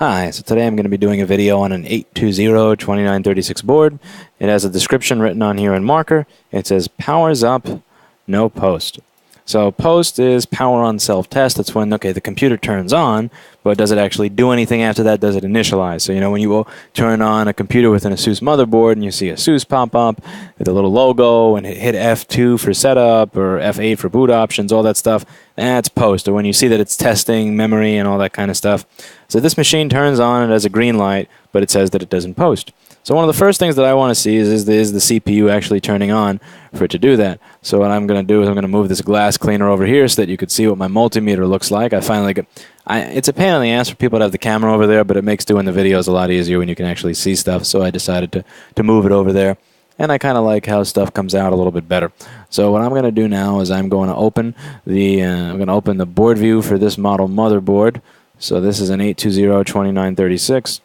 Hi, so today I'm going to be doing a video on an 820-2936 board. It has a description written on here in marker. It says powers up, no post. So post is power on self-test. That's when, okay, the computer turns on, but does it actually do anything after that? Does it initialize? So, when you turn on a computer with an ASUS motherboard and you see ASUS pop up with a little logo and hit F2 for setup or F8 for boot options, all that stuff, that's post. Or when you see that it's testing memory and all that kind of stuff. So this machine turns on, it has a green light, but it says that it doesn't post. So one of the first things that I want to see is the CPU actually turning on for it to do that. So what I'm going to do is I'm going to move this glass cleaner over here so that you could see what my multimeter looks like. It's a pain in the ass for people to have the camera over there, but it makes doing the videos a lot easier when you can actually see stuff. So I decided to move it over there. And I kind of like how stuff comes out a little bit better. So what I'm going to do now is I'm going to open the board view for this model motherboard. So this is an 820-2936.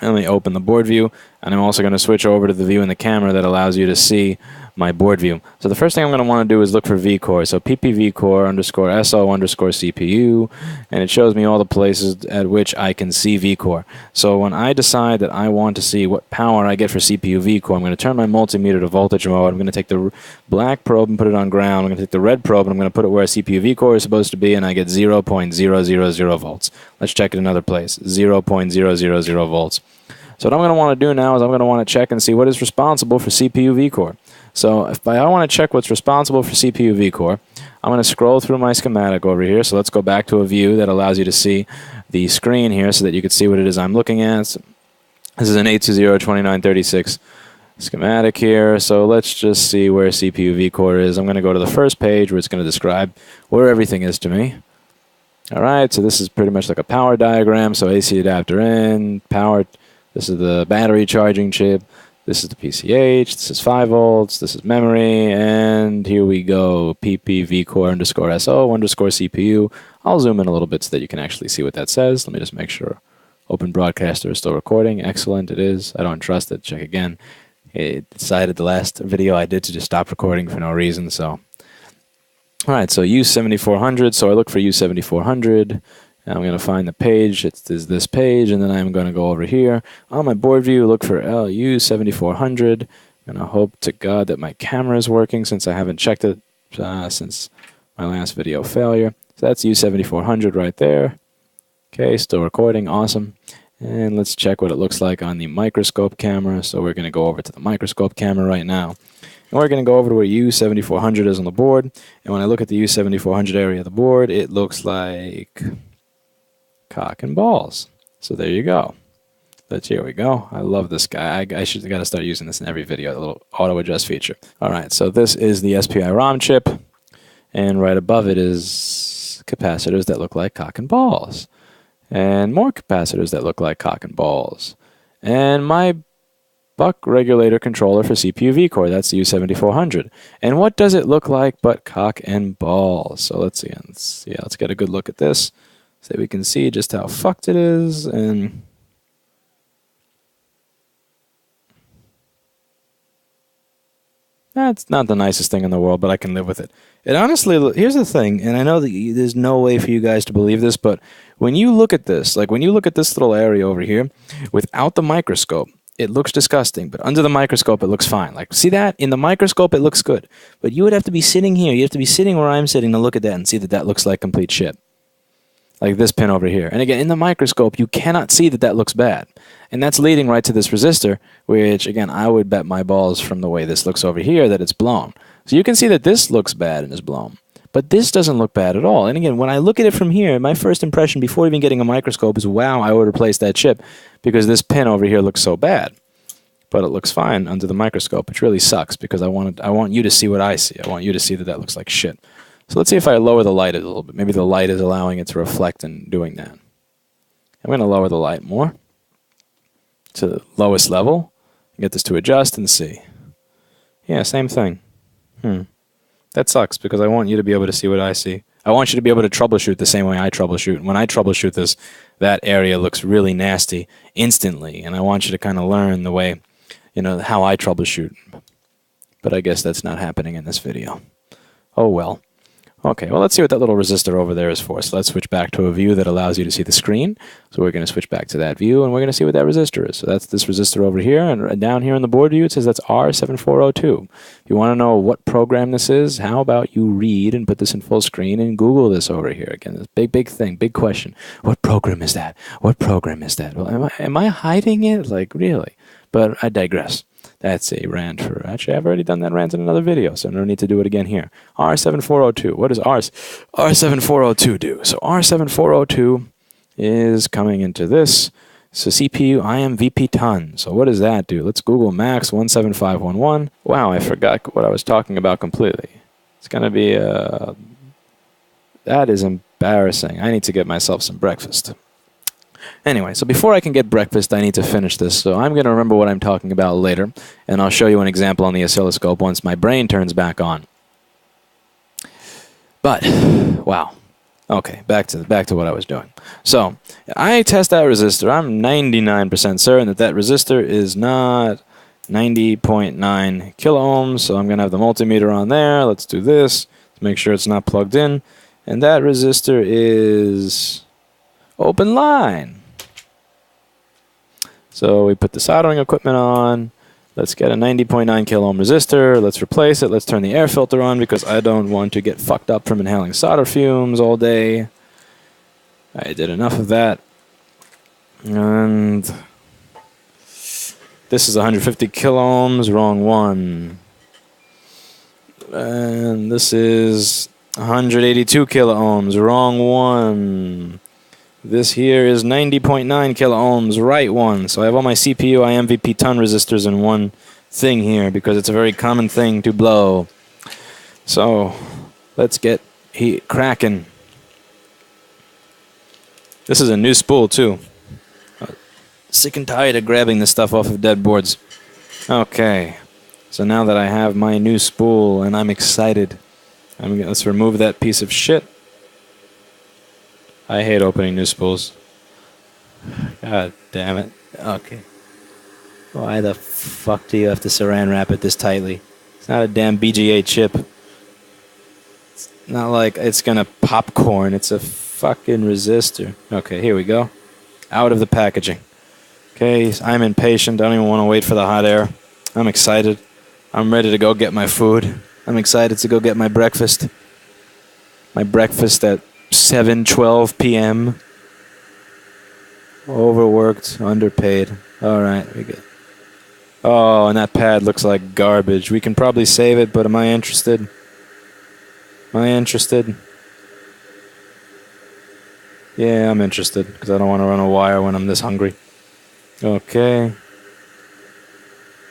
Let me open the board view, and I'm also going to switch over to the view in the camera that allows you to see my board view. So the first thing I'm going to want to do is look for vCore. So ppvcore_so_cpu, and it shows me all the places at which I can see vCore. So when I decide that I want to see what power I get for CPU vCore, I'm going to turn my multimeter to voltage mode. I'm going to take the black probe and put it on ground. I'm going to take the red probe and I'm going to put it where CPU vCore is supposed to be, and I get 0.000 volts. Let's check it another place. 0.000 volts. So what I'm going to want to do now is I'm going to want to check and see what is responsible for CPU vCore. So if I want to check what's responsible for CPU vCore, I'm going to scroll through my schematic over here. So let's go back to a view that allows you to see the screen here so that you can see what it is I'm looking at. So this is an 820-2936 schematic here. So let's just see where CPU vCore is. I'm going to go to the first page where it's going to describe where everything is to me. Alright, so this is pretty much like a power diagram. So AC adapter in, power. This is the battery charging chip. This is the PCH. This is 5 volts. This is memory. And here we go. ppvcore_so_cpu. I'll zoom in a little bit so that you can actually see what that says. Let me just make sure Open Broadcaster is still recording. Excellent, it is. I don't trust it. Check again. It decided the last video I did to just stop recording for no reason. So, alright, so U7400. So I look for U7400. I'm going to find the page. It's this page, and then I'm going to go over here on my board view, look for LU7400, and I hope to God that my camera is working since I haven't checked it since my last video failure. So that's U7400 right there. Okay, still recording. Awesome. And let's check what it looks like on the microscope camera. So we're going to go over to the microscope camera right now. And we're going to go over to where U7400 is on the board. And when I look at the U7400 area of the board, it looks like cock and balls. So there you go. Here we go. I love this guy. I should got to start using this in every video, the little auto adjust feature. All right, so this is the SPI ROM chip, and right above it is capacitors that look like cock and balls, and more capacitors that look like cock and balls, and my buck regulator controller for CPU vCore. That's the U7400. And what does it look like but cock and balls? So let's see. Let's get a good look at this, so we can see just how fucked it is. And that's not the nicest thing in the world, but I can live with it. It honestly, here's the thing, and I know that there's no way for you guys to believe this, but when you look at this, like when you look at this little area over here, without the microscope, it looks disgusting, but under the microscope, it looks fine. Like, see that? In the microscope, it looks good. But you would have to be sitting here. You have to be sitting where I'm sitting to look at that and see that that looks like complete shit. Like this pin over here. And again, in the microscope, you cannot see that that looks bad. And that's leading right to this resistor, which, again, I would bet my balls from the way this looks over here that it's blown. So you can see that this looks bad and is blown. But this doesn't look bad at all. And again, when I look at it from here, my first impression before even getting a microscope is, wow, I would replace that chip because this pin over here looks so bad. But it looks fine under the microscope, which really sucks because I want you to see what I see. I want you to see that that looks like shit. So let's see if I lower the light a little bit. Maybe the light is allowing it to reflect and doing that. I'm going to lower the light more to the lowest level. Get this to adjust and see. Yeah, same thing. That sucks because I want you to be able to see what I see. I want you to be able to troubleshoot the same way I troubleshoot. And when I troubleshoot this, that area looks really nasty instantly. And I want you to kind of learn the way, how I troubleshoot. But I guess that's not happening in this video. Oh well. Okay, well, let's see what that little resistor over there is for. So let's switch back to a view that allows you to see the screen. So we're going to switch back to that view, and we're going to see what that resistor is. So that's this resistor over here, and down here on the board view, it says that's R7402. If you want to know what program this is, how about you read and put this in full screen and Google this over here. Again, this big thing, big question. What program is that? What program is that? Well, am I hiding it? Like, really? But I digress. That's a rant for... Actually, I've already done that rant in another video, so no need to do it again here. R7402. What does R7402 do? So R7402 is coming into this. So CPU IMVP ton. So what does that do? Let's Google Max 17511. Wow, I forgot what I was talking about completely. It's going to be... that is embarrassing. I need to get myself some breakfast. Anyway, so before I can get breakfast, I need to finish this, so I'm going to remember what I'm talking about later, and I'll show you an example on the oscilloscope once my brain turns back on. But, wow. Okay, back to what I was doing. So, I test that resistor. I'm 99% certain that resistor is not 90.9 kilo ohms, so I'm going to have the multimeter on there. Let's do this to make sure it's not plugged in. And that resistor is open line. So we put the soldering equipment on. Let's get a 90.9 kilo ohm resistor. Let's replace it. Let's turn the air filter on because I don't want to get fucked up from inhaling solder fumes all day. I did enough of that. And this is 150 kilo ohms, wrong one. And this is 182 kilo ohms, wrong one. This here is 90.9 kilo ohms, right one. So I have all my CPU IMVP ton resistors in one thing here because it's a very common thing to blow. So let's get heat cracking. This is a new spool too. Sick and tired of grabbing this stuff off of dead boards. Okay, so now that I have my new spool and I'm excited, let's remove that piece of shit. I hate opening new spools. God damn it. Okay. Why the fuck do you have to saran wrap it this tightly? It's not a damn BGA chip. It's not like it's gonna popcorn. It's a fucking resistor. Okay, here we go. Out of the packaging. Okay, I'm impatient. I don't even want to wait for the hot air. I'm excited. I'm ready to go get my food. I'm excited to go get my breakfast. My breakfast at 7:12 p.m. Overworked, underpaid. Alright, we good. Oh, and that pad looks like garbage. We can probably save it, but am I interested? Am I interested? Yeah, I'm interested, because I don't want to run a wire when I'm this hungry. Okay.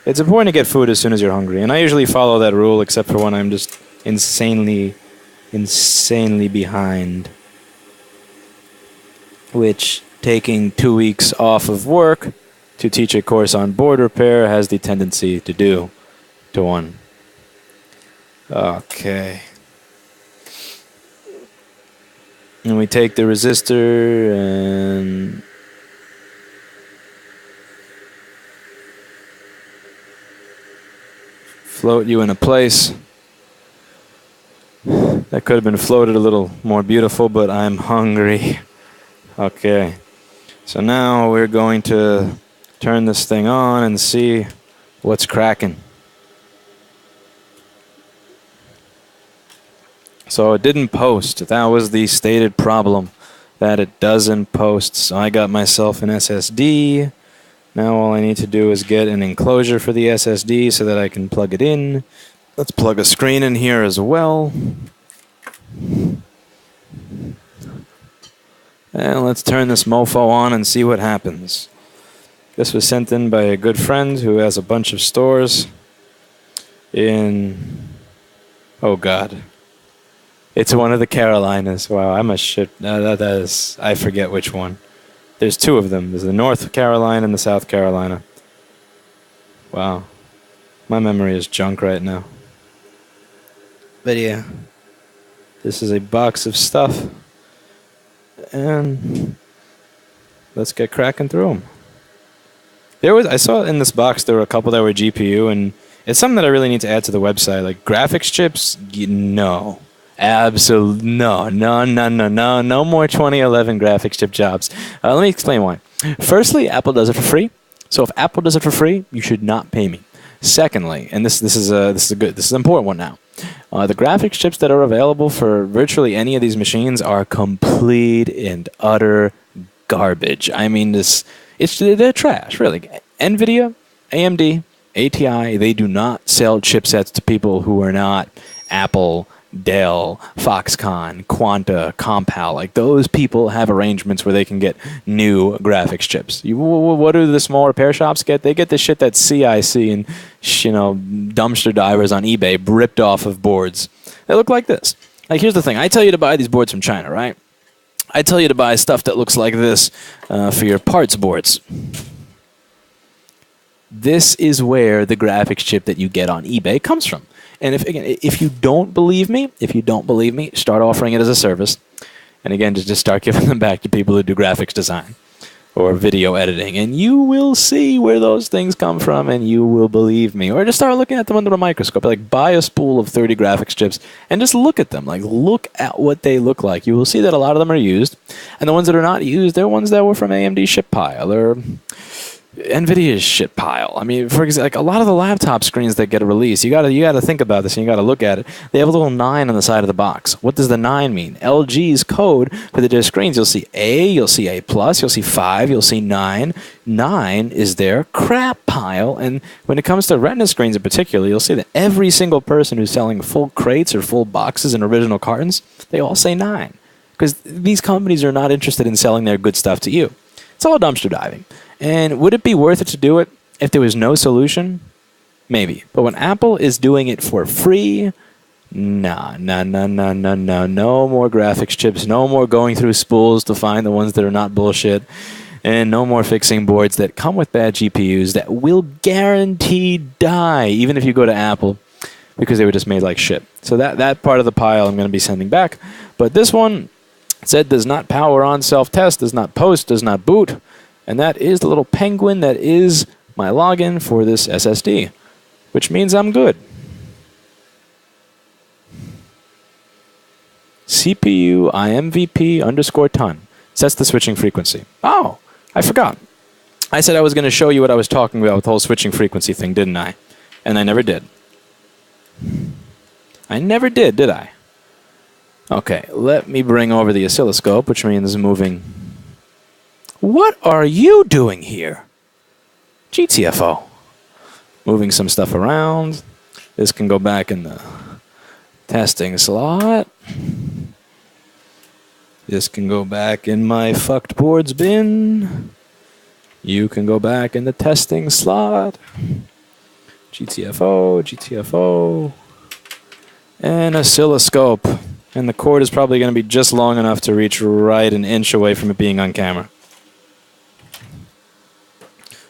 It's important to get food as soon as you're hungry, and I usually follow that rule, except for when I'm just insanely behind, which taking 2 weeks off of work to teach a course on board repair has the tendency to do to one. Okay. And we take the resistor and float you in a place. That could have been floated a little more beautiful, but I'm hungry. Okay. So now we're going to turn this thing on and see what's cracking. So it didn't post. That was the stated problem, that it doesn't post. So I got myself an SSD. Now all I need to do is get an enclosure for the SSD so that I can plug it in. Let's plug a screen in here as well. And let's turn this mofo on and see what happens. This was sent in by a good friend who has a bunch of stores in... Oh God. It's one of the Carolinas. Wow, I'm a shit... that is... I forget which one. There's two of them. There's the North Carolina and the South Carolina. Wow. My memory is junk right now. But yeah. This is a box of stuff. And let's get cracking through them. I saw in this box there were a couple that were GPU, and it's something that I really need to add to the website. Like graphics chips, no. Absolutely. No, no, no, no, no. No more 2011 graphics chip jobs. Let me explain why. Firstly, Apple does it for free. So if Apple does it for free, you should not pay me. Secondly, and this is an important one now. The graphics chips that are available for virtually any of these machines are complete and utter garbage. I mean, they're trash, really. NVIDIA, AMD, ATI, they do not sell chipsets to people who are not Apple, Dell, Foxconn, Quanta, Compal. Like, those people have arrangements where they can get new graphics chips. What do the small repair shops get? They get the shit that CIC and dumpster divers on eBay ripped off of boards. They look like this. Like, here's the thing. I tell you to buy these boards from China, right? I tell you to buy stuff that looks like this for your parts boards. This is where the graphics chip that you get on eBay comes from. And if you don't believe me, start offering it as a service. And again, just start giving them back to people who do graphics design or video editing. And you will see where those things come from, and you will believe me. Or just start looking at them under a microscope. Like, buy a spool of 30 graphics chips and just look at them. Like, look at what they look like. You will see that a lot of them are used. And the ones that are not used, they're ones that were from AMD ship pile or NVIDIA's shit pile. I mean, for example, like a lot of the laptop screens that get released, you gotta think about this and you gotta look at it. They have a little 9 on the side of the box. What does the 9 mean? LG's code for the screens. You'll see A, you'll see A+, you'll see 5, you'll see 9. 9 is their crap pile. And when it comes to Retina screens in particular, you'll see that every single person who's selling full crates or full boxes and original cartons, they all say 9. Because these companies are not interested in selling their good stuff to you. It's all dumpster diving. And would it be worth it to do it if there was no solution? Maybe. But when Apple is doing it for free, no more graphics chips, no more going through spools to find the ones that are not bullshit, and no more fixing boards that come with bad GPUs that will guaranteed die, even if you go to Apple, because they were just made like shit. So that part of the pile I'm going to be sending back. But this one said does not power on, self-test, does not post, does not boot. And that is the little penguin that is my login for this SSD, which means I'm good. CPU IMVP _ton sets the switching frequency. Oh, I forgot. I said I was going to show you what I was talking about with the whole switching frequency thing, didn't I? And I never did. I never did I? Okay, let me bring over the oscilloscope, which means moving. What are you doing here? GTFO. Moving some stuff around. This can go back in the testing slot. This can go back in my fucked boards bin. You can go back in the testing slot. GTFO. And oscilloscope. And the cord is probably going to be just long enough to reach right an inch away from it being on camera.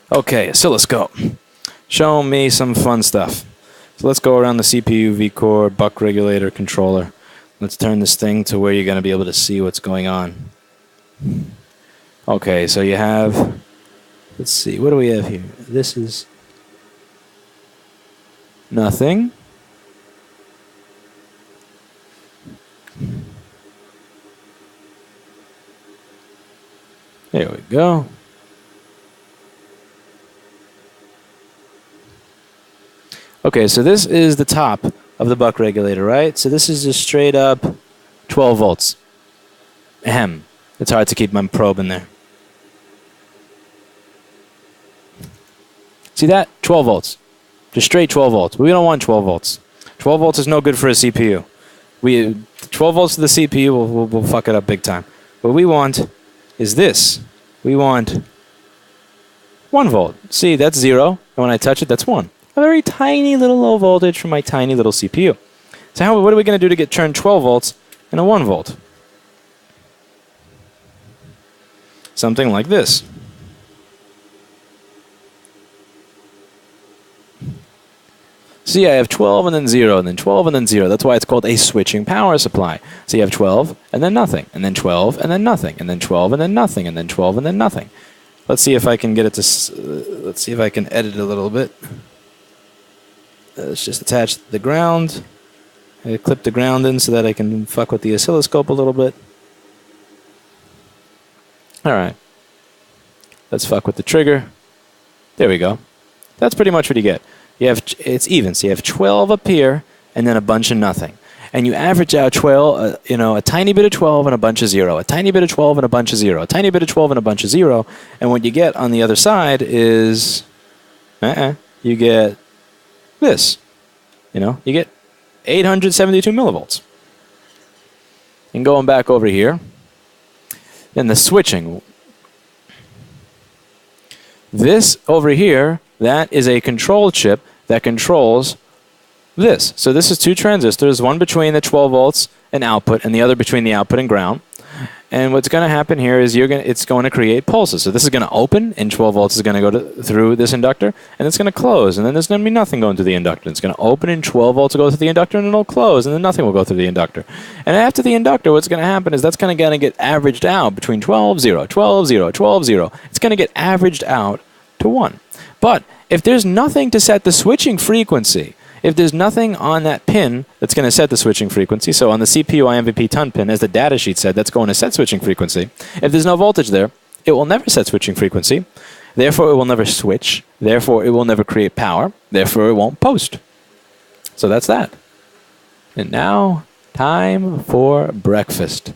Okay, oscilloscope. Show me some fun stuff. So let's go around the CPU, vCore, buck regulator, controller. Let's turn this thing to where you're going to be able to see what's going on. Okay, so you have... Let's see, what do we have here? This is... nothing. There we go. Okay, so this is the top of the buck regulator, right? So this is just straight up 12 volts. Ahem. It's hard to keep my probe in there. See that? 12 volts. Just straight 12 volts. We don't want 12 volts. 12 volts is no good for a CPU. 12 volts to the CPU will fuck it up big time. What we want is this. We want 1 volt. See, that's 0. And when I touch it, that's 1. A very tiny little low voltage from my tiny little CPU. So what are we going to do to turn 12 volts into 1 volt? Something like this. See, I have 12 and then 0, and then 12 and then 0. That's why it's called a switching power supply. So you have 12 and then nothing, and then 12 and then nothing, and then 12 and then nothing, and then 12 and then nothing. Let's see if I can get it to... let's see if I can edit it a little bit. Let's just attach the ground I clip the ground in so that I can fuck with the oscilloscope a little bit. Alright. Let's fuck with the trigger. There we go. That's pretty much what you get. It's even, so you have 12 up here, and then a bunch of nothing. And you average out 12, a tiny bit of 12 and a bunch of 0, a tiny bit of 12 and a bunch of 0, a tiny bit of 12 and a bunch of 0, and what you get on the other side is, you get this. You get 872 millivolts. And going back over here, then the switching. This over here, that is a control chip that controls this. So this is two transistors, one between the 12 volts and output, and the other between the output and ground. And what's going to happen here is it's going to create pulses. So this is going to open, and 12 volts is going to go through this inductor, and it's going to close, and then there's going to be nothing going through the inductor. It's going to open, and 12 volts will go through the inductor, and it'll close, and then nothing will go through the inductor. And after the inductor, what's going to happen is that's going to get averaged out between 12, 0, 12, 0, 12, 0. It's going to get averaged out to 1. But if there's nothing to set the switching frequency, if there's nothing on that pin that's going to set the switching frequency, so on the CPU IMVP ton pin, as the datasheet said, that's going to set switching frequency. If there's no voltage there, it will never set switching frequency. Therefore, it will never switch. Therefore, it will never create power. Therefore, it won't post. So that's that. And now, time for breakfast.